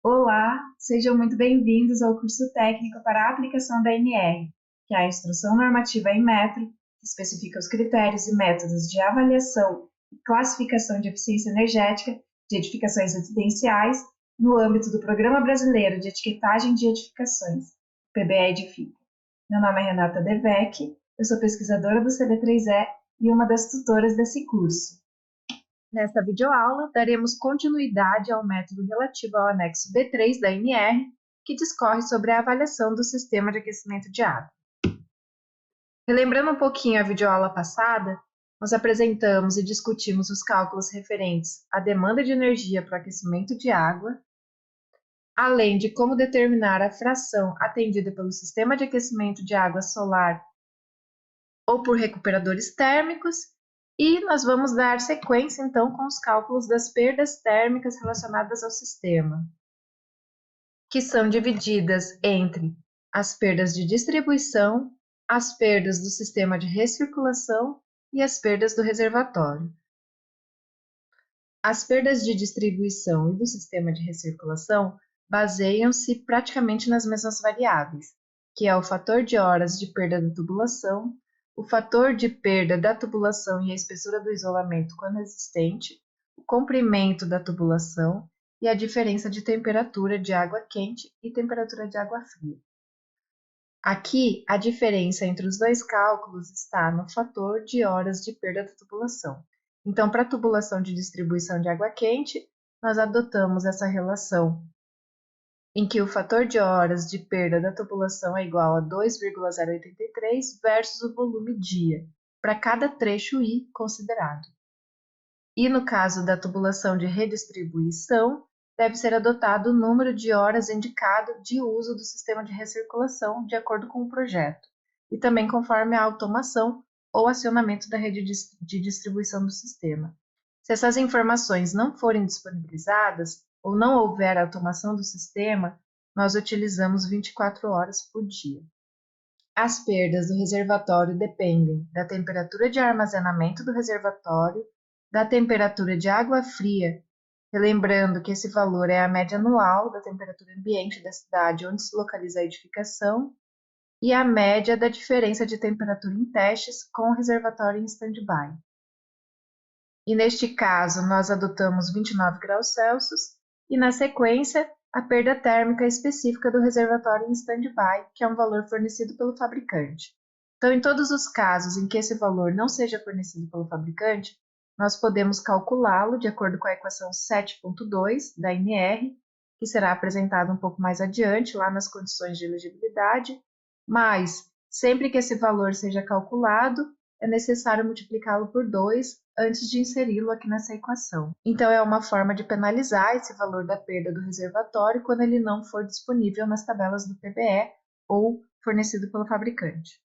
Olá, sejam muito bem-vindos ao curso técnico para a aplicação da NR, que é a Instrução Normativa em Metro, que especifica os critérios e métodos de avaliação e classificação de eficiência energética de edificações residenciais no âmbito do Programa Brasileiro de Etiquetagem de Edificações, PBE Edifica. Meu nome é Renata Devec, eu sou pesquisadora do CB3E e uma das tutoras desse curso. Nesta videoaula, daremos continuidade ao método relativo ao anexo B3 da NR, que discorre sobre a avaliação do sistema de aquecimento de água. Relembrando um pouquinho a videoaula passada, nós apresentamos e discutimos os cálculos referentes à demanda de energia para o aquecimento de água, além de como determinar a fração atendida pelo sistema de aquecimento de água solar ou por recuperadores térmicos. E nós vamos dar sequência, então, com os cálculos das perdas térmicas relacionadas ao sistema, que são divididas entre as perdas de distribuição, as perdas do sistema de recirculação e as perdas do reservatório. As perdas de distribuição e do sistema de recirculação baseiam-se praticamente nas mesmas variáveis, que é o fator de horas de perda da tubulação, o fator de perda da tubulação e a espessura do isolamento quando existente, o comprimento da tubulação e a diferença de temperatura de água quente e temperatura de água fria. Aqui, a diferença entre os dois cálculos está no fator de horas de perda da tubulação. Então, para a tubulação de distribuição de água quente, nós adotamos essa relação em que o fator de horas de perda da tubulação é igual a 2,083 versus o volume dia, para cada trecho I considerado. E no caso da tubulação de redistribuição, deve ser adotado o número de horas indicado de uso do sistema de recirculação de acordo com o projeto, e também conforme a automação ou acionamento da rede de distribuição do sistema. Se essas informações não forem disponibilizadas, ou não houver automação do sistema, nós utilizamos 24 horas por dia. As perdas do reservatório dependem da temperatura de armazenamento do reservatório, da temperatura de água fria, relembrando que esse valor é a média anual da temperatura ambiente da cidade onde se localiza a edificação, e a média da diferença de temperatura em testes com o reservatório em stand-by. E neste caso, nós adotamos 29 graus Celsius, e na sequência, a perda térmica específica do reservatório em stand-by, que é um valor fornecido pelo fabricante. Então, em todos os casos em que esse valor não seja fornecido pelo fabricante, nós podemos calculá-lo de acordo com a equação 7.2 da NR, que será apresentada um pouco mais adiante, lá nas condições de elegibilidade, mas sempre que esse valor seja calculado, é necessário multiplicá-lo por 2 antes de inseri-lo aqui nessa equação. Então, é uma forma de penalizar esse valor da perda do reservatório quando ele não for disponível nas tabelas do PBE ou fornecido pelo fabricante.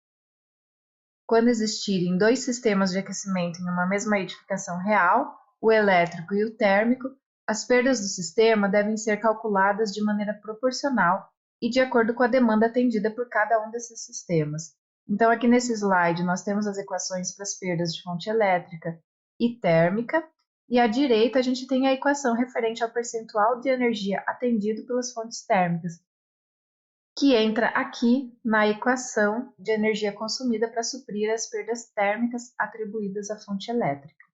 Quando existirem dois sistemas de aquecimento em uma mesma edificação real, o elétrico e o térmico, as perdas do sistema devem ser calculadas de maneira proporcional e de acordo com a demanda atendida por cada um desses sistemas. Então, aqui nesse slide, nós temos as equações para as perdas de fonte elétrica e térmica, e à direita a gente tem a equação referente ao percentual de energia atendido pelas fontes térmicas, que entra aqui na equação de energia consumida para suprir as perdas térmicas atribuídas à fonte elétrica.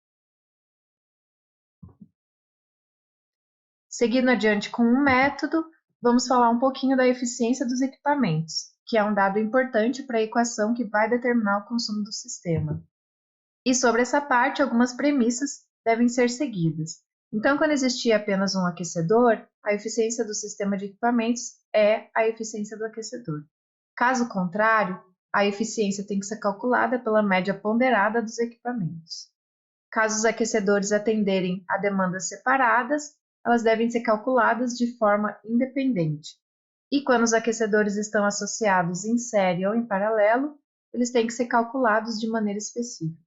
Seguindo adiante com o método, vamos falar um pouquinho da eficiência dos equipamentos, que é um dado importante para a equação que vai determinar o consumo do sistema. E sobre essa parte, algumas premissas devem ser seguidas. Então, quando existir apenas um aquecedor, a eficiência do sistema de equipamentos é a eficiência do aquecedor. Caso contrário, a eficiência tem que ser calculada pela média ponderada dos equipamentos. Caso os aquecedores atenderem a demandas separadas, elas devem ser calculadas de forma independente. E quando os aquecedores estão associados em série ou em paralelo, eles têm que ser calculados de maneira específica.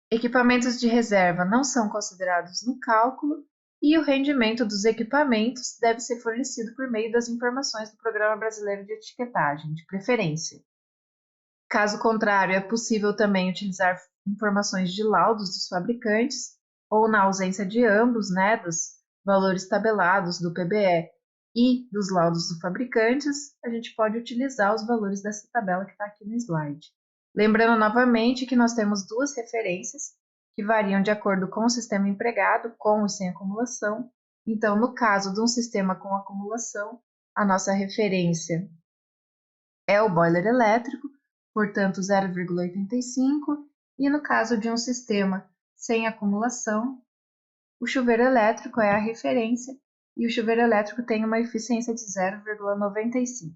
Equipamentos de reserva não são considerados no cálculo e o rendimento dos equipamentos deve ser fornecido por meio das informações do Programa Brasileiro de Etiquetagem, de preferência. Caso contrário, é possível também utilizar informações de laudos dos fabricantes ou, na ausência de ambos, valores tabelados do PBE e dos laudos dos fabricantes, a gente pode utilizar os valores dessa tabela que está aqui no slide. Lembrando novamente que nós temos duas referências que variam de acordo com o sistema empregado, com e sem acumulação. Então, no caso de um sistema com acumulação, a nossa referência é o boiler elétrico, portanto 0,85, e no caso de um sistema sem acumulação, o chuveiro elétrico é a referência, e o chuveiro elétrico tem uma eficiência de 0,95.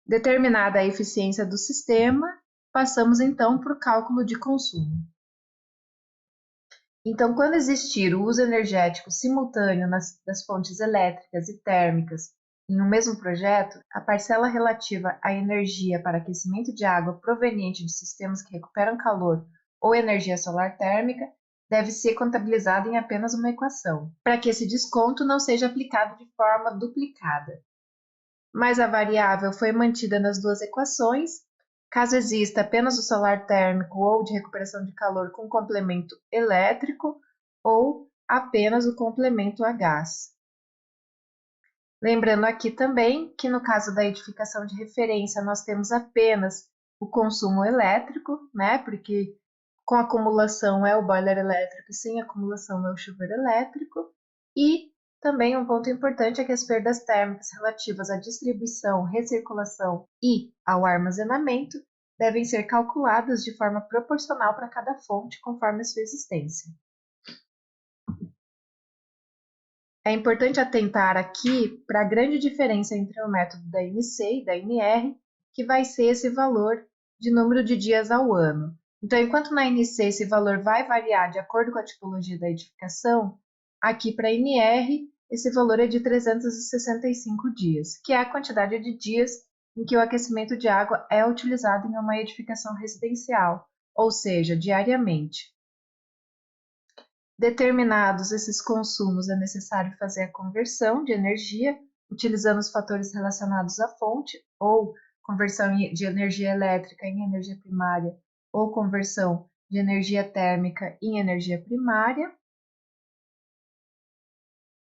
Determinada a eficiência do sistema, passamos então para o cálculo de consumo. Então, quando existir o uso energético simultâneo das fontes elétricas e térmicas em um mesmo projeto, a parcela relativa à energia para aquecimento de água proveniente de sistemas que recuperam calor ou energia solar térmica deve ser contabilizada em apenas uma equação, para que esse desconto não seja aplicado de forma duplicada. Mas a variável foi mantida nas duas equações. Caso exista apenas o solar térmico ou de recuperação de calor com complemento elétrico ou apenas o complemento a gás. Lembrando aqui também que no caso da edificação de referência nós temos apenas o consumo elétrico, né? Porque com acumulação é o boiler elétrico e sem acumulação é o chuveiro elétrico. E também um ponto importante é que as perdas térmicas relativas à distribuição, recirculação e ao armazenamento devem ser calculadas de forma proporcional para cada fonte, conforme a sua existência. É importante atentar aqui para a grande diferença entre o método da NC e da NR, que vai ser esse valor de número de dias ao ano. Então, enquanto na NC esse valor vai variar de acordo com a tipologia da edificação, aqui para a NR esse valor é de 365 dias, que é a quantidade de dias em que o aquecimento de água é utilizado em uma edificação residencial, ou seja, diariamente. Determinados esses consumos, é necessário fazer a conversão de energia, utilizando os fatores relacionados à fonte, ou conversão de energia elétrica em energia primária, ou conversão de energia térmica em energia primária.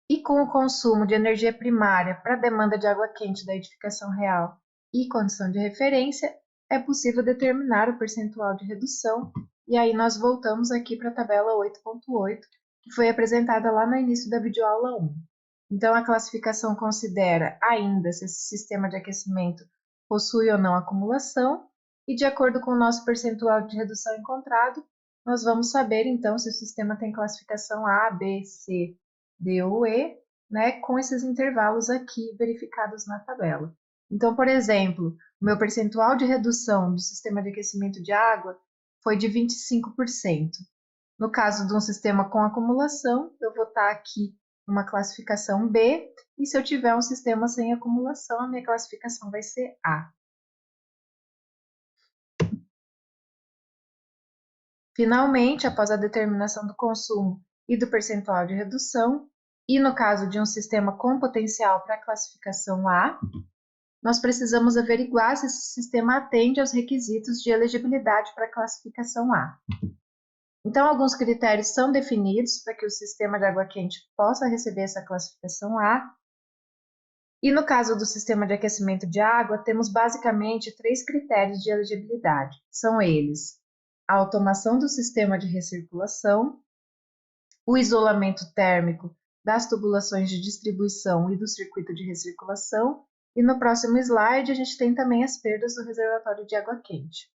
E com o consumo de energia primária para a demanda de água quente da edificação real e condição de referência, é possível determinar o percentual de redução, e aí nós voltamos aqui para a tabela 8.8, que foi apresentada lá no início da videoaula 1. Então, a classificação considera ainda se esse sistema de aquecimento possui ou não acumulação, e de acordo com o nosso percentual de redução encontrado, nós vamos saber então se o sistema tem classificação A, B, C, D ou E, né, com esses intervalos aqui verificados na tabela. Então, por exemplo, o meu percentual de redução do sistema de aquecimento de água foi de 25%. No caso de um sistema com acumulação, eu vou estar aqui numa classificação B, e se eu tiver um sistema sem acumulação, a minha classificação vai ser A. Finalmente, após a determinação do consumo e do percentual de redução, e no caso de um sistema com potencial para a classificação A, nós precisamos averiguar se esse sistema atende aos requisitos de elegibilidade para a classificação A. Então, alguns critérios são definidos para que o sistema de água quente possa receber essa classificação A. E no caso do sistema de aquecimento de água, temos basicamente 3 critérios de elegibilidade. São eles: a automação do sistema de recirculação, o isolamento térmico das tubulações de distribuição e do circuito de recirculação, e no próximo slide a gente tem também as perdas do reservatório de água quente.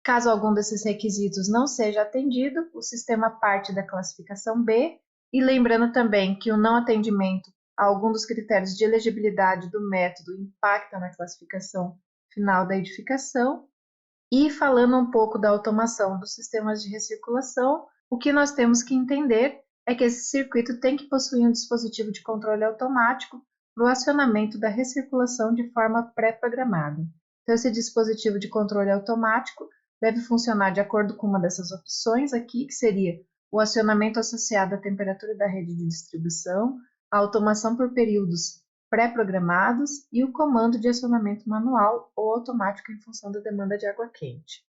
Caso algum desses requisitos não seja atendido, o sistema parte da classificação B, e lembrando também que o não atendimento a algum dos critérios de elegibilidade do método impacta na classificação final da edificação. E falando um pouco da automação dos sistemas de recirculação, o que nós temos que entender é que esse circuito tem que possuir um dispositivo de controle automático para o acionamento da recirculação de forma pré-programada. Então, esse dispositivo de controle automático deve funcionar de acordo com uma dessas opções aqui, que seria o acionamento associado à temperatura da rede de distribuição, a automação por períodos pré-programados e o comando de acionamento manual ou automático em função da demanda de água quente.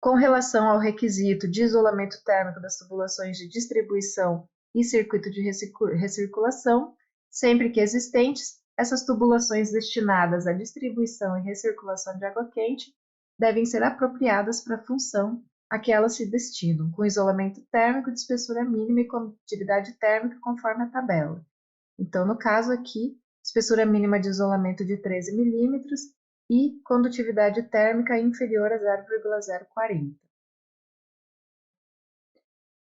Com relação ao requisito de isolamento térmico das tubulações de distribuição e circuito de recirculação, sempre que existentes, essas tubulações destinadas à distribuição e recirculação de água quente devem ser apropriadas para a função a que elas se destinam, com isolamento térmico de espessura mínima e condutividade térmica conforme a tabela. Então, no caso aqui, espessura mínima de isolamento de 13 milímetros e condutividade térmica inferior a 0,040.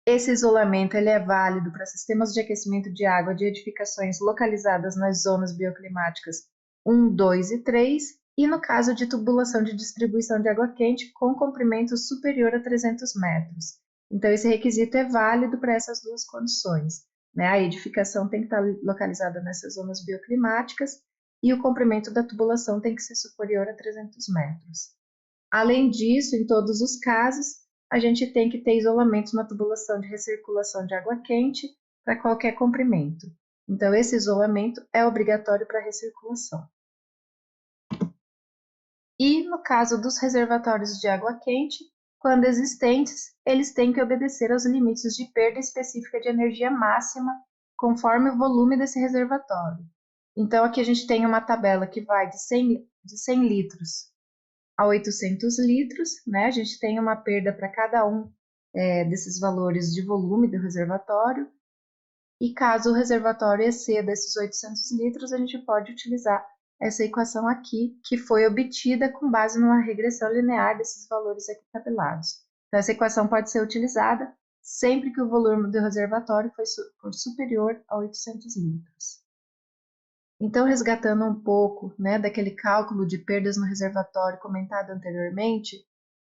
Esse isolamento ele é válido para sistemas de aquecimento de água de edificações localizadas nas zonas bioclimáticas 1, 2 e 3, e no caso de tubulação de distribuição de água quente com comprimento superior a 300 metros. Então, esse requisito é válido para essas duas condições, né? A edificação tem que estar localizada nessas zonas bioclimáticas e o comprimento da tubulação tem que ser superior a 300 metros. Além disso, em todos os casos, a gente tem que ter isolamento na tubulação de recirculação de água quente para qualquer comprimento. Então, esse isolamento é obrigatório para a recirculação. E, no caso dos reservatórios de água quente, quando existentes, eles têm que obedecer aos limites de perda específica de energia máxima, conforme o volume desse reservatório. Então, aqui a gente tem uma tabela que vai de 100 litros a 800 litros, né? A gente tem uma perda para cada um desses valores de volume do reservatório, e caso o reservatório exceda esses 800 litros, a gente pode utilizar essa equação aqui, que foi obtida com base numa regressão linear desses valores aqui tabelados. Então, essa equação pode ser utilizada sempre que o volume do reservatório for superior a 800 litros. Então, resgatando um pouco, né, daquele cálculo de perdas no reservatório comentado anteriormente,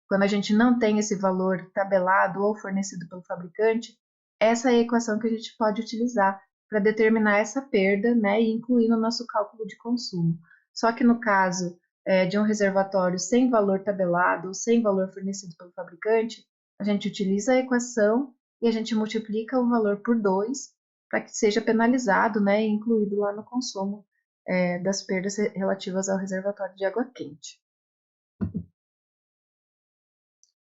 quando a gente não tem esse valor tabelado ou fornecido pelo fabricante, essa é a equação que a gente pode utilizar para determinar essa perda, né, e incluir no nosso cálculo de consumo. Só que no caso de um reservatório sem valor tabelado ou sem valor fornecido pelo fabricante, a gente utiliza a equação e a gente multiplica o valor por 2 para que seja penalizado, né, e incluído lá no consumo das perdas relativas ao reservatório de água quente.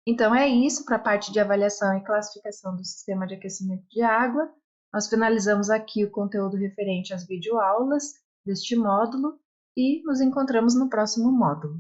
Então, é isso para a parte de avaliação e classificação do sistema de aquecimento de água. Nós finalizamos aqui o conteúdo referente às videoaulas deste módulo e nos encontramos no próximo módulo.